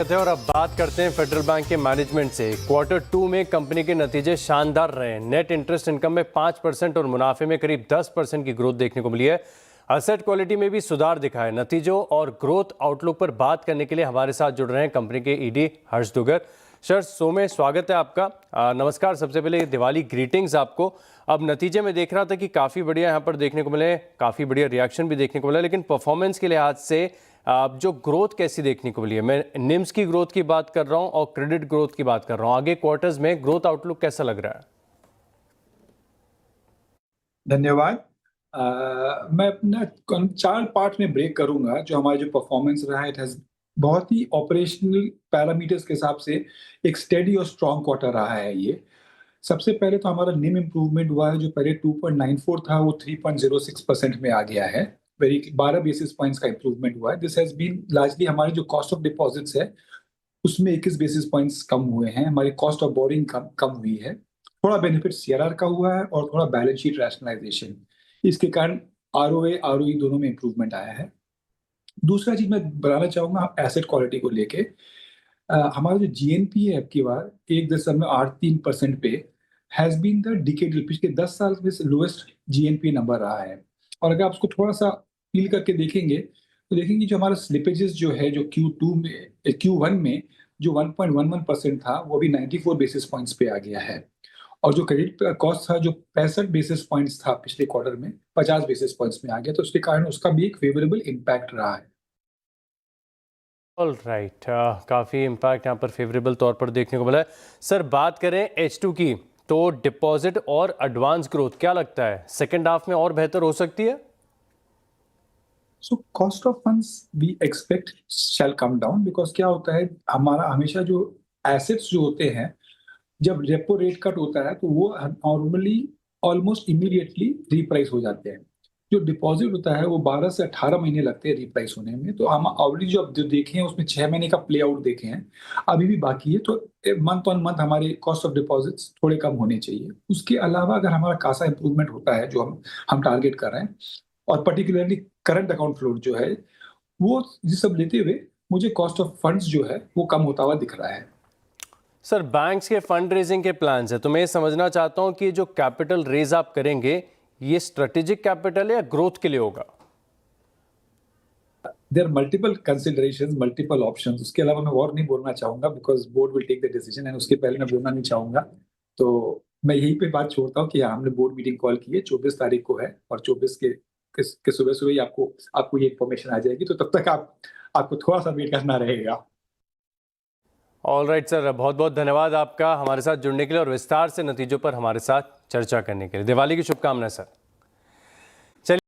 और अब बात करते हैं फेडरल बैंक के मैनेजमेंट से। क्वार्टर 2 में कंपनी के नतीजे शानदार रहे। नेट इंटरेस्ट इनकम में 5% और मुनाफे में करीब 10% की ग्रोथ देखने को मिली है। असेट क्वालिटी में भी सुधार दिखा है। नतीजों और ग्रोथ आउटलुक पर बात करने के लिए हमारे साथ जुड़ रहे हैं कंपनी के ईडी हर्ष दुग्गल सर। शो में स्वागत है आपका। नमस्कार। सबसे पहले दिवाली ग्रीटिंग्स आपको। अब नतीजे में देख रहा था कि काफ़ी बढ़िया यहाँ पर देखने को मिले, काफ़ी बढ़िया रिएक्शन भी देखने को मिला, लेकिन परफॉर्मेंस के लिहाज से जो ग्रोथ कैसी देखने को मिली है? मैं निम्स की ग्रोथ की बात कर रहा हूँ और क्रेडिट ग्रोथ की बात कर रहा हूँ। आगे क्वार्टर्स में ग्रोथ आउटलुक कैसा लग रहा है? धन्यवाद। मैं अपना 4 पार्ट में ब्रेक करूंगा। जो हमारा जो परफॉर्मेंस रहा है, इट हैज बहुत ही ऑपरेशनल पैरामीटर्स के हिसाब से एक स्टेडी और स्ट्रॉन्ग क्वार्टर रहा है ये। सबसे पहले तो हमारा निम इम्प्रूवमेंट हुआ है, जो पहले 2.94 था वो 3.06% में आ गया है। वेरी 12 बेसिस पॉइंट्स का इम्प्रूवमेंट हुआ है। दिस हैज बीन लार्जली हमारी जो कॉस्ट ऑफ डिपॉजिट्स है उसमें 21 बेसिस पॉइंट्स कम हुए हैं। हमारी कॉस्ट ऑफ बोरिंग कम हुई है। थोड़ा बेनिफिट सीआरआर का हुआ है और थोड़ा बैलेंस शीट रैशनलाइजेशन, इसके कारण आरओए आरओई दोनों में इंप्रूवमेंट आया है। दूसरा चीज मैं बताना चाहूंगा एसेट क्वालिटी को लेके। हमारा जो जीएनपी है अब की बार 1.83% पे हैज बीन द डिकेडल, पिछले 10 साल में लोएस्ट जीएनपी नंबर रहा है। और अगर आप उसको थोड़ा सा फील करके देखेंगे तो देखेंगे जो हमारा स्लिपेजेस जो है, जो Q1 में जो 1.11% था वो अभी 94 बेसिस पॉइंट्स पे आ गया है। और जो क्रेडिट कॉस्ट था जो 65 बेसिस पॉइंट्स था पिछले क्वार्टर में 50 बेसिस पॉइंट्स में आ गया, तो उसके कारण उसका भी एक फेवरेबल इम्पैक्ट रहा है। All right. काफ़ी इम्पैक्ट यहाँ पर फेवरेबल तौर पर देखने को मिला है। सर, बात करें H2 की, तो डिपॉजिट और एडवांस ग्रोथ क्या लगता है सेकेंड हाफ में और बेहतर हो सकती है? So cost of funds we expect shall come down, because क्या होता है हमारा हमेशा जो एसेट्स जो होते हैं, जब रेपो रेट कट होता है तो वो नॉर्मली ऑलमोस्ट इमीडिएटली रिप्राइस हो जाते हैं। जो डिपॉजिट होता है वो 12 से 18 महीने लगते हैं रिप्राइस होने में। तो हम ऑलरेडी जो अब जो देखे हैं उसमें 6 महीने का प्ले आउट देखे हैं, अभी भी बाकी है। तो मंथ ऑन मंथ हमारे कॉस्ट ऑफ डिपॉजिट्स थोड़े कम होने चाहिए। उसके अलावा अगर हमारा कासा इंप्रूवमेंट होता है जो हम टारगेट कर रहे हैं, और पर्टिकुलरली करंट अकाउंट फ्लोट जो है, वो ये सब लेते हुए मुझे कॉस्ट ऑफ फंड्स जो है वो कम होता हुआ दिख रहा है। सर, बैंक्स के फंड रेजिंग के प्लान्स है, तो मैं ये समझना चाहता हूँ कि जो कैपिटल रेज आप करेंगे ये स्ट्रेटेजिक कैपिटल है या ग्रोथ के लिए होगा? There multiple considerations, multiple options. उसके अलावा मैं और नहीं बोलना चाहूंगा because board will take the decision, and उसके पहले मैं बोलना नहीं चाहूंगा। तो मैं यहीं पे बात छोड़ता हूँ कि हाँ, हमने बोर्ड मीटिंग कॉल की है, 24 तारीख को है, और 24 के सुबह सुबह ही आपको ये इन्फॉर्मेशन आ जाएगी। तो तब तक आपको थोड़ा सा वेट करना रहेगा। ऑल राइट सर, बहुत बहुत धन्यवाद आपका हमारे साथ जुड़ने के लिए और विस्तार से नतीजों पर हमारे साथ चर्चा करने के लिए। दिवाली की शुभकामनाएं सर।